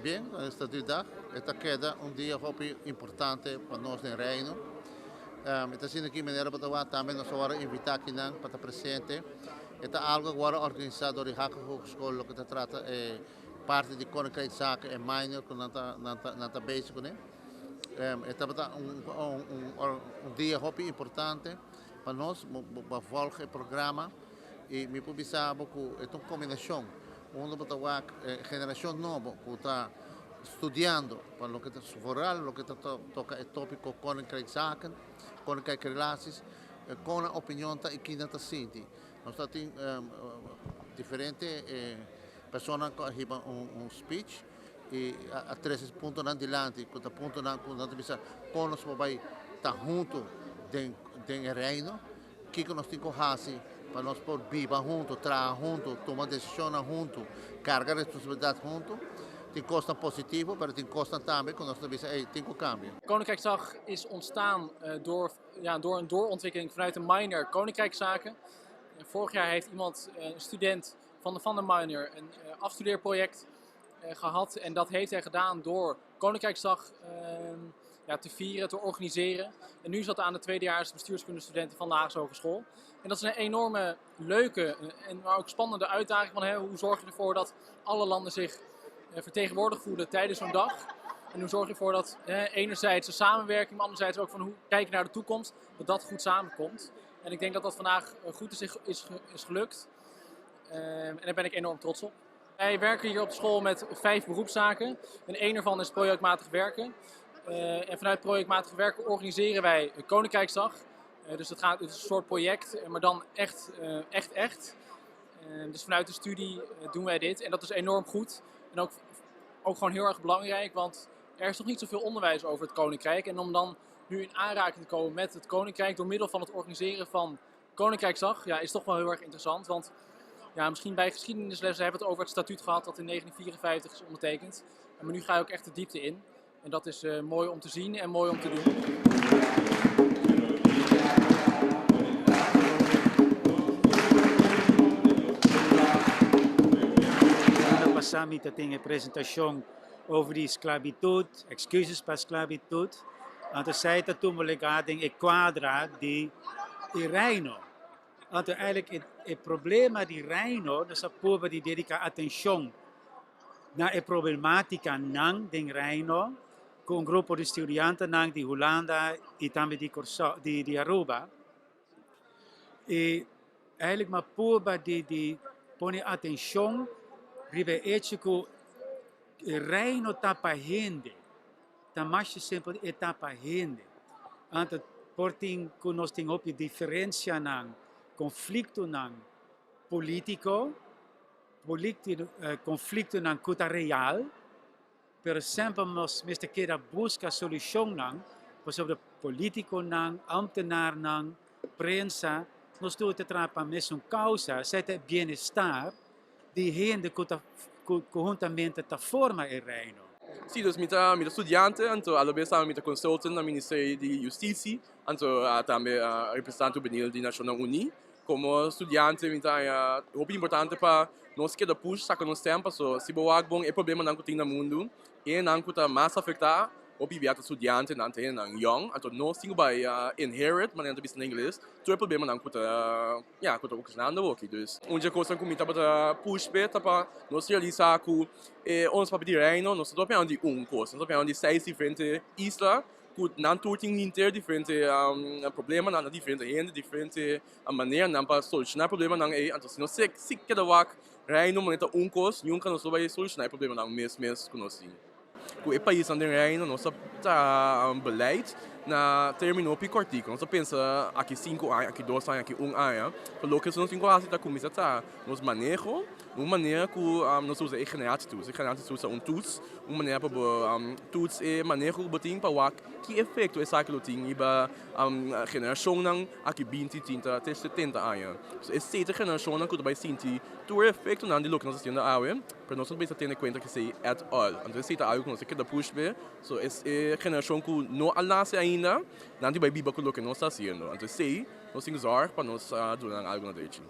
Bien, esta día, esta queda un día muy importante para nosotros en Reino. Esta sino que meneer Batawa también nos va a invitar aquí para estar presente. Esta algo que va organizado por la Hakke Hogeschool, lo que se trata parte de Koninkrijkszaken en minor, que nata bezig con. Esta é um dia muito importante para nós, para volgen o programa e me publicava que é uma combinação, onde a geração nova que está estudando para o que está favorável, o que toca é tópico Koninkrijkszaken, Koninkrijksrelaties, com a opinião e que não está sentindo. Nós temos diferentes pessoas que dão speech. E a 13 pontos na dilante, que está ponto na bisa com nós vai estar junto den reino, que nós temos que fazer para nós por viver junto, trabalhar junto, tomar decisões junto, carregar responsabilidade junto. Tem costa positivo, maar tem costa também que nós temos tem que cambio. Koninkrijksdag is ontstaan door een doorontwikkeling vanuit de minor Koninkrijkszaken. Vorig jaar heeft een student van de minor een afstudeerproject gehad en dat heeft hij gedaan door Koninkrijksdag te vieren, te organiseren. En nu is dat aan de tweedejaars bestuurskundestudenten van de Haagse Hogeschool. En dat is een enorme leuke maar ook spannende uitdaging van hoe zorg je ervoor dat alle landen zich vertegenwoordigd voelen tijdens zo'n dag. En hoe zorg je ervoor dat enerzijds de samenwerking, maar anderzijds ook van hoe kijken naar de toekomst, dat goed samenkomt. En ik denk dat dat vandaag goed is gelukt. En daar ben ik enorm trots op. Wij werken hier op school met 5 beroepszaken en één daarvan is projectmatig werken. En vanuit projectmatig werken organiseren wij Koninkrijksdag. Dus het is een soort project, maar dan echt. Dus vanuit de studie doen wij dit en dat is enorm goed. En ook gewoon heel erg belangrijk, want er is nog niet zoveel onderwijs over het Koninkrijk. En om dan nu in aanraking te komen met het Koninkrijk door middel van het organiseren van Koninkrijksdag, is toch wel heel erg interessant. Want misschien bij geschiedenislessen hebben we het over het statuut gehad dat in 1954 is ondertekend. Maar nu ga je ook echt de diepte in. En dat is mooi om te zien en mooi om te doen. Passamos a ter uma apresentação over die esclavitud, excuses para a esclavitud. Então, zij dat toen ligado em quadra de reino. Então, eigenlijk o problema de reino, nessa povo de dedicar atenção na problemática não de reino, com grupo de estudantes de Holanda e também de Aruba. E eigenlijk uma povo de põe atenção ribe hecho que o reino está para gente, está mais sempre está para gente. Então, porém, que nós temos diferença não, conflito não político, conflito não culta real, pero sempre nós queira buscar solução não, sobre político não, ambtenaar não, prensa, nós temos que trabalhar para a mesma causa, certo bem-estar de gente que conjuntamente forma o reino. Sim, dus met de studenten, então allebei samen met de consultant do Ministério de Justiça, então também representante do da Nacional Unie. Como estudante, é muito importante para nós que push saca nos tempos, se boa bom é problema não que tem no mundo, e não que está mais afetado o bibiata estudante não tem não young, então nós temos vai inherit, mas não é em inglês, tu é problema não que está que está ocasionando aqui, dus onde coisa que me tá para push beta para nós realizar que ons papel de reino, nós estamos falando de coisa, nós estamos falando de 6 diferentes islas que não tudo inteiro diferente problema, não diferente gente, diferente maneira não para solucionar problema não é, então se nós se cada vez reino moneta coisa, nunca nós vai solucionar problema não mesmo que nós temos. O país onde reino nosso beleid na terminou picortico. Nós pensa aqui 5 anos, aqui 2 anos, aqui 1 ano. Pelo que nós temos quase da comissão tá nos manejo, uma maneira que nós usa generatie usa toets, uma maneira para toets e manejo botin para que efeito essa que tem iba geração não aqui 20, 30 até 70 anos. Essa geração não que vai sentir o efeito não de lo que nós temos agora, para nós não precisa ter em conta que sei at all. Então esse algo que nós quer push ver, so essa geração que não nasce ainda, não vai viver com o que nós está fazendo. Então sei, nós temos que usar para nós doar algo na direção.